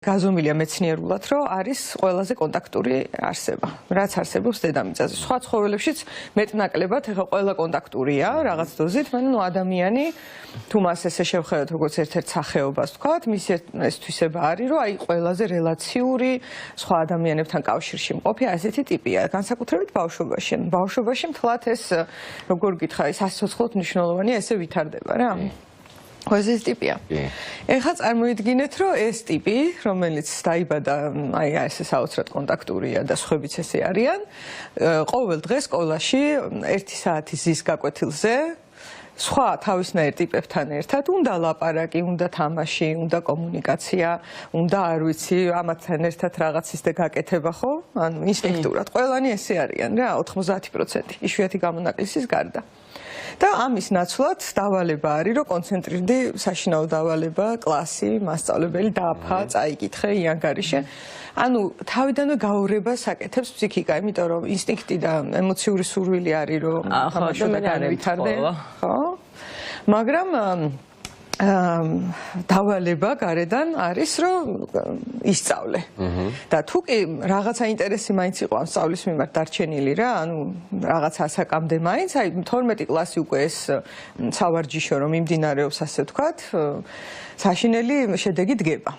გაზომილია მეცნიერულად, რომ არის ყველაზე კონტაქტური არსება, რაც არსებობს დედამიწაზე. სხვა ცხოველებშიც მეტნაკლებად ეხლა ყველა კონტაქტურია რაღაც დოზით, მაგრამ ადამიანი თუ მას ესე შევხედოთ როგორც ერთ-ერთ სახეობას, თქვათ, მის ეს თვისება არის, რომ აი ყველაზე რელაციური სხვა ადამიანებთან კავშირში მყოფი ასეთი ტიპია, განსაკუთრებით ბავშვობაში. ბავშვობაში მთლად ეს როგორ გითხრა, ის სასიცოცხლოდ მნიშვნელოვანია, ესე ვითარდება რა. ეს ტიპია. ეხლა წარმოიდგინეთ, რომ ეს ტიპი, რომელიც დაიბადა, აი ესე საოცრად კონტაქტურია და სხვაებიც ესე არიან, ყოველ დღეს სკოლაში 1 საათი ზის გაკვეთილზე სხვა თავისნაირ ტიპებთან ერთად უნდა ლაპარაკი, უნდა თამაში, უნდა კომუნიკაცია, უნდა არ ვიცი, ამათთან ერთად რაღაც ისე გაკეთება, ხო? ანუ ინსტინქტურად. ყველანი ესე არიან რა, 90%, იშვიათი გამონაკლისის გარდა. და ამის ნაცვლად დავალება არის, რომ კონცენტრირდი საშინაო დავალება, კლასი, მასწავლებელი დააფა, წაიკითხე, იანგარიშე. ანუ თავიდანვე გაურებას აკეთებს ფსიქიკა, იმიტომ რომ ინსტინქტი და ემოციური სურვილი არის, რომ თამაშო და განვითარდე. ხო? მაგრამ დავალება გარედან არის, რომ ისწავლე. და თუ კი რაღაცა ინტერესი მაინც იყო ამ სწავლის მიმართ დარჩენილი რა, ანუ რაღაცა ასაკამდე მაინც, აი 12 კლასი უკვე ეს სავარჯიშო რომ მიმდინარეობს, ასე ვთქვათ, საშინელი შედეგი დგება.